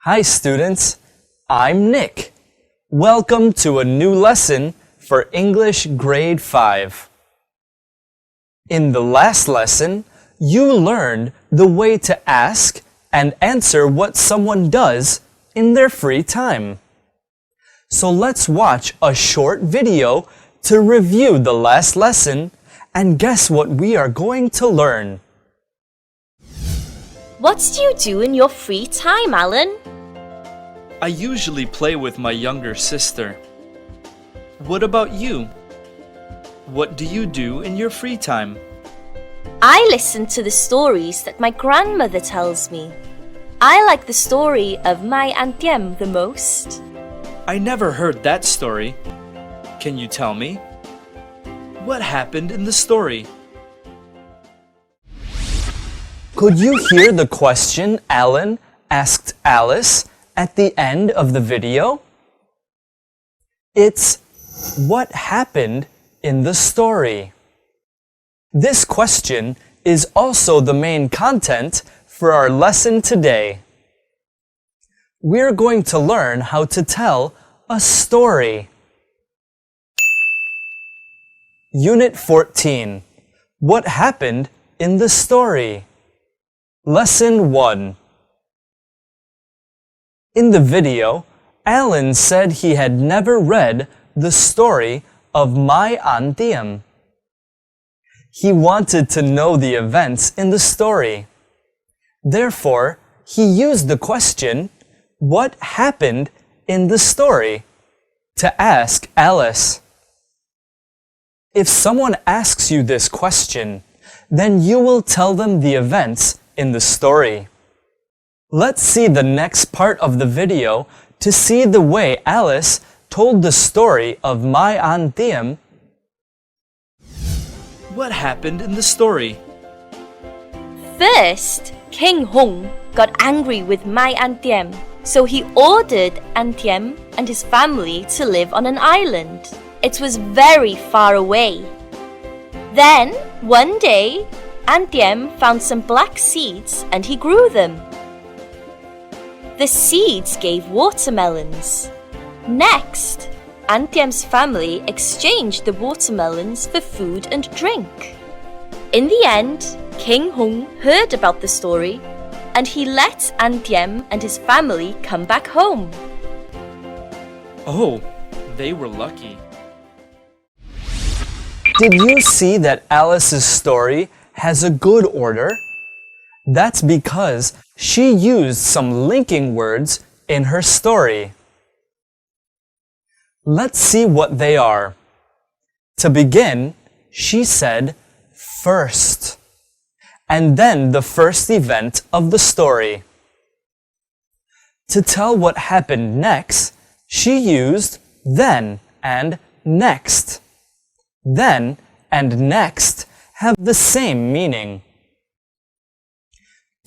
Hi students, I'm Nick. Welcome to a new lesson for English Grade 5. In the last lesson, you learned the way to ask and answer what someone does in their free time. So let's watch a short video to review the last lesson and guess what we are going to learn. What do you do in your free time, Alan? I usually play with my younger sister. What about you? What do you do in your free time? I listen to the stories that my grandmother tells me. I like the story of my Aunt Diem the most. I never heard that story. Can you tell me? What happened in the story? Could you hear the question Alan asked Alice at the end of the video? It's what happened in the story? This question is also the main content for our lesson today. We're going to learn how to tell a story. Unit 14. What happened in the story? Lesson 1. In the video, Alan said he had never read the story of my Aunt Diem. He wanted to know the events in the story. Therefore, he used the question, "What happened in the story?" to ask Alice. If someone asks you this question, then you will tell them the events in the story. Let's see the next part of the video to see the way Alice told the story of my Aunt Diem. What happened in the story? First, King Hung got angry with my Aunt Diem, so he ordered Aunt Diem and his family to live on an island. It was very far away. Then, one day, Aunt Diem found some black seeds and he grew them. The seeds gave watermelons. Next, Aunt Diem's family exchanged the watermelons for food and drink. In the end, King Hung heard about the story and he let Aunt Diem and his family come back home. Oh, they were lucky. Did you see that Alice's story has a good order? That's because she used some linking words in her story. Let's see what they are. To begin, she said first, and then the first event of the story. To tell what happened next, she used then and next. Then and next have the same meaning.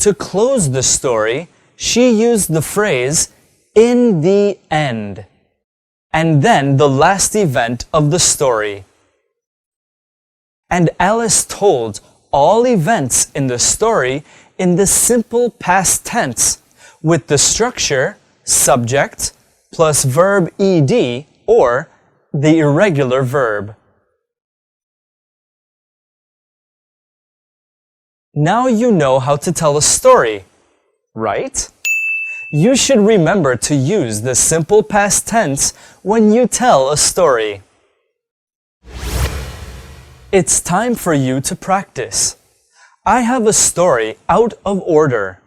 To close the story, she used the phrase in the end, and then the last event of the story. And Alice told all events in the story in the simple past tense with the structure subject plus verb ed or the irregular verb. Now you know how to tell a story, right? You should remember to use the simple past tense when you tell a story. It's time for you to practice. I have a story out of order.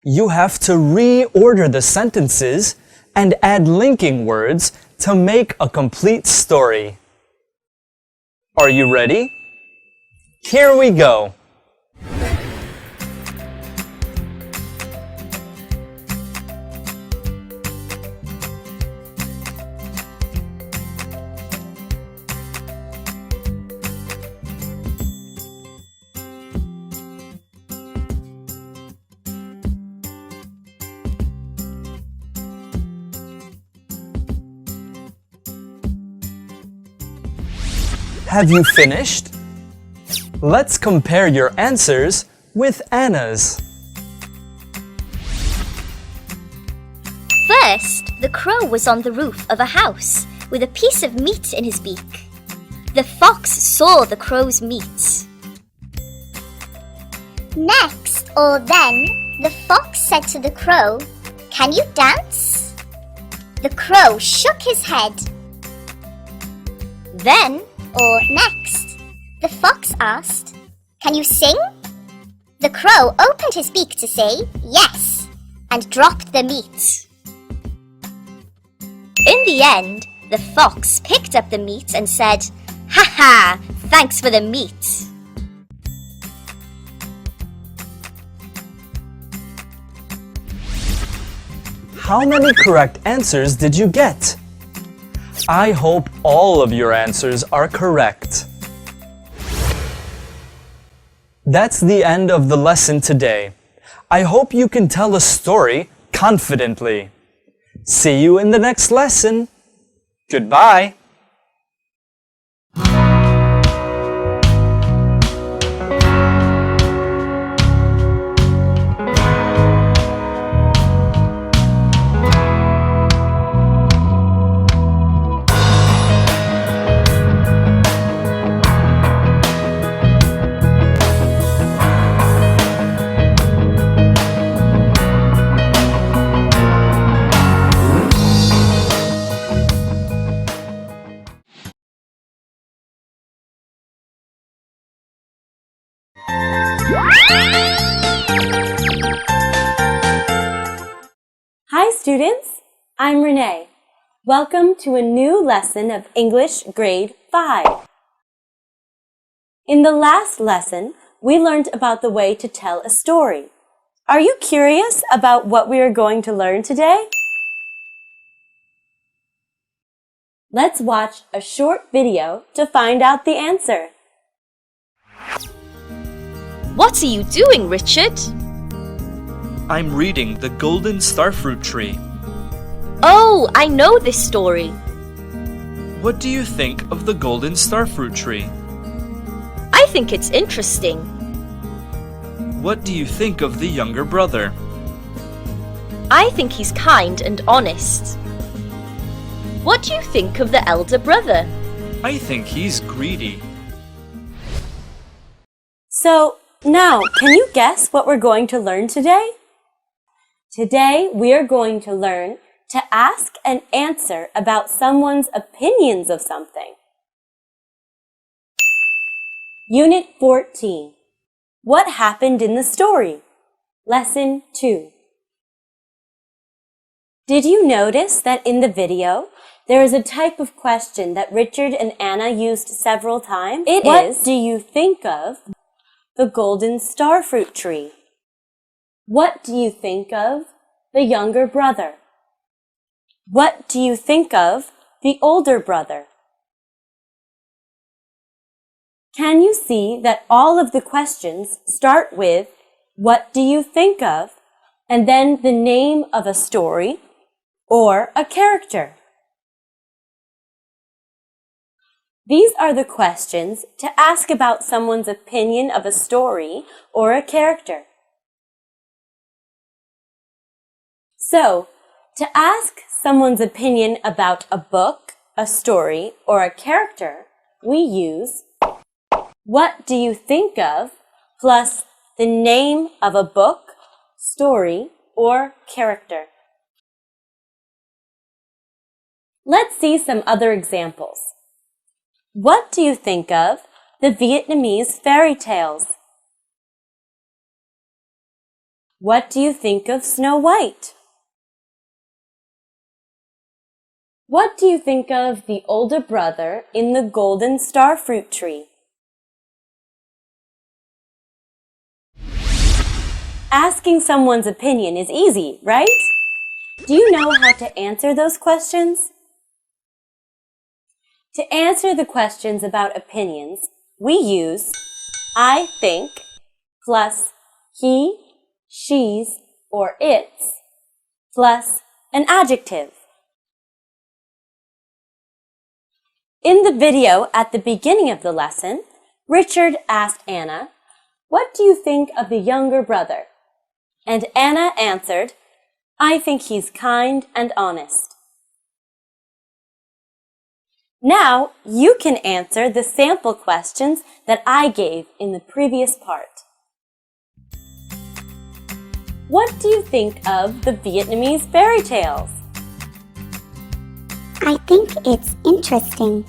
You have to reorder the sentences and add linking words to make a complete story. Are you ready? Here we go. Have you finished? Let's compare your answers with Anna's. The crow was on the roof of a house with a piece of meat in his beak. The fox saw the crow's meat. Next, or then, the fox said to the crow, "Can you dance?" The crow shook his head. Then, or next, the fox asked, "Can you sing?" The crow opened his beak to say yes and dropped the meat. In the end, the fox picked up the meat and said, "Ha ha, thanks for the meat." How many correct answers did you get? I hope all of your answers are correct. That's the end of the lesson today. I hope you can tell a story confidently. See you in the next lesson. Goodbye. Hi students, I'm Renee. Welcome to a new lesson of English Grade 5. In the last lesson, we learned about the way to tell a story. Are you curious about what we are going to learn today? Let's watch a short video to find out the answer. What are you doing, Richard? I'm reading The Golden Starfruit Tree. Oh, I know this story. What do you think of the Golden Starfruit Tree? I think it's interesting. What do you think of the younger brother? I think he's kind and honest. What do you think of the elder brother? I think he's greedy. So, now, can you guess what we're going to learn today? Today, we are going to learn to ask and answer about someone's opinions of something. Unit 14. What happened in the story? Lesson 2. Did you notice that in the video, there is a type of question that Richard and Anna used several times? What do you think of the golden starfruit tree? What do you think of the younger brother? What do you think of the older brother? Can you see that all of the questions start with what do you think of and then the name of a story or a character? These are the questions to ask about someone's opinion of a story or a character. So, to ask someone's opinion about a book, a story, or a character, we use what do you think of plus the name of a book, story, or character. Let's see some other examples. What do you think of the Vietnamese fairy tales? What do you think of Snow White? What do you think of the older brother in the golden starfruit tree? Asking someone's opinion is easy, right? Do you know how to answer those questions? To answer the questions about opinions, we use I think plus he, she's, or its plus an adjective. In the video at the beginning of the lesson, Richard asked Anna, "What do you think of the younger brother?" And Anna answered, "I think he's kind and honest." Now you can answer the sample questions that I gave in the previous part. What do you think of the Vietnamese fairy tales? I think it's interesting.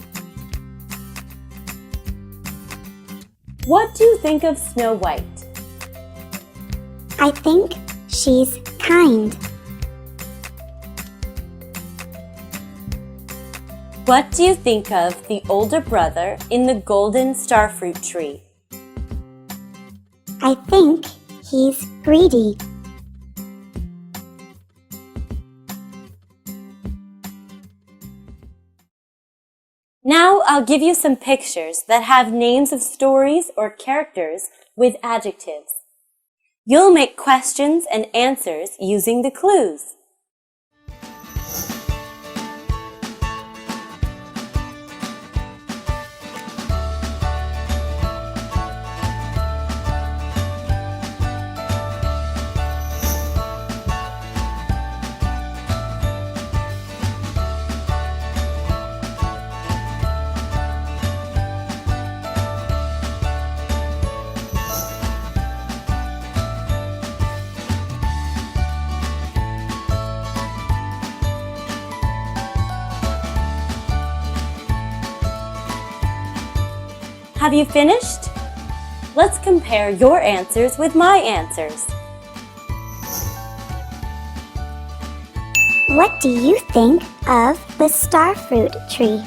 What do you think of Snow White? I think she's kind. What do you think of the older brother in the golden starfruit tree? I think he's greedy. Now I'll give you some pictures that have names of stories or characters with adjectives. You'll make questions and answers using the clues. Have you finished? Let's compare your answers with my answers. What do you think of the starfruit tree?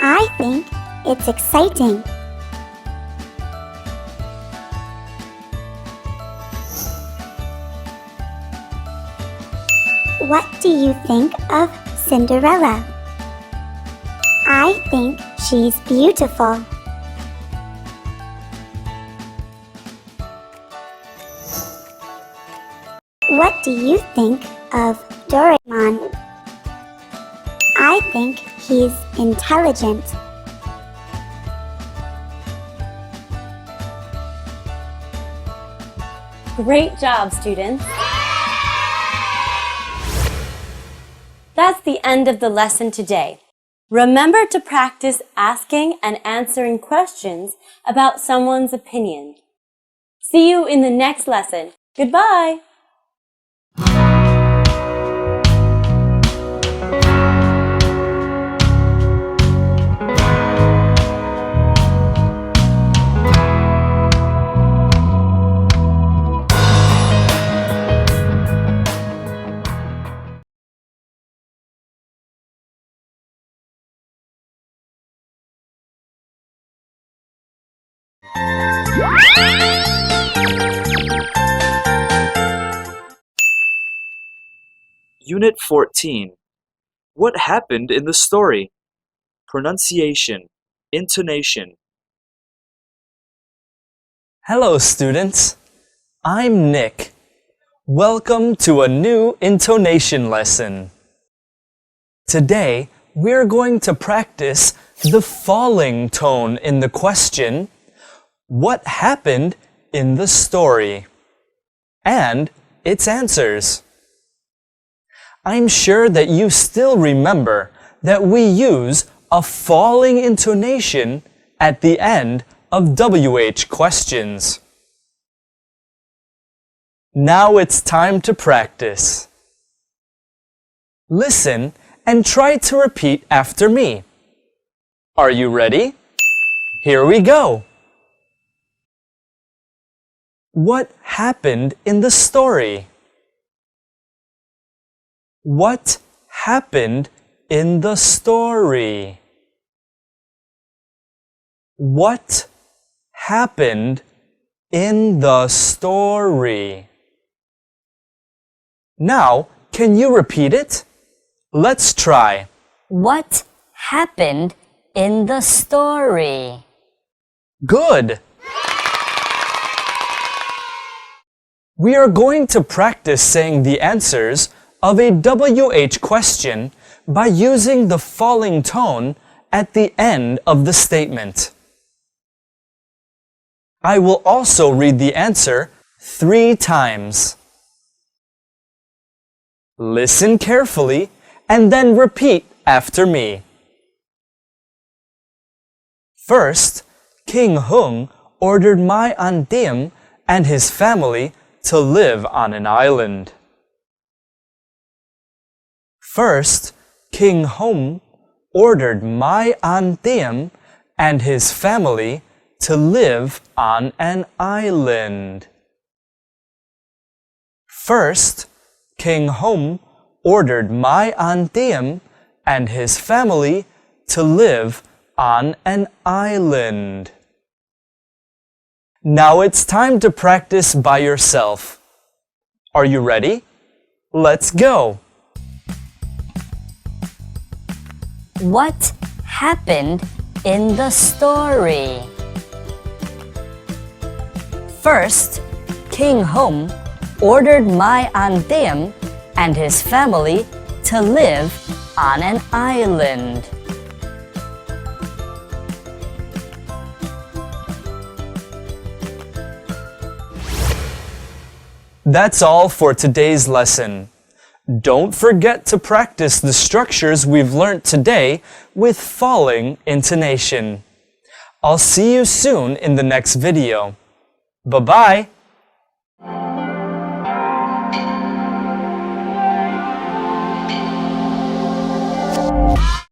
I think it's exciting. What do you think of Cinderella? I think she's beautiful. What do you think of Doraemon? I think he's intelligent. Great job, students! That's the end of the lesson today. Remember to practice asking and answering questions about someone's opinion. See you in the next lesson. Goodbye! Unit 14. What happened in the story? Pronunciation, intonation. Hello, students. I'm Nick. Welcome to a new intonation lesson. Today, we're going to practice the falling tone in the question, what happened in the story? And its answers. I'm sure that you still remember that we use a falling intonation at the end of WH questions. Now it's time to practice. Listen and try to repeat after me. Are you ready? Here we go. What happened in the story? What happened in the story? What happened in the story? Now, can you repeat it? Let's try. What happened in the story? Good! We are going to practice saying the answers of a WH question by using the falling tone at the end of the statement. I will also read the answer 3 times. Listen carefully and then repeat after me. First, King Hung ordered my Antiem and his family to live on an island. First, King Hung ordered my Antiem and his family to live on an island. First, King Hung ordered my Antiem and his family to live on an island. Now it's time to practice by yourself. Are you ready? Let's go! What happened in the story? First, King Hung ordered my Antiem and his family to live on an island. That's all for today's lesson. Don't forget to practice the structures we've learned today with falling intonation. I'll see you soon in the next video. Bye-bye!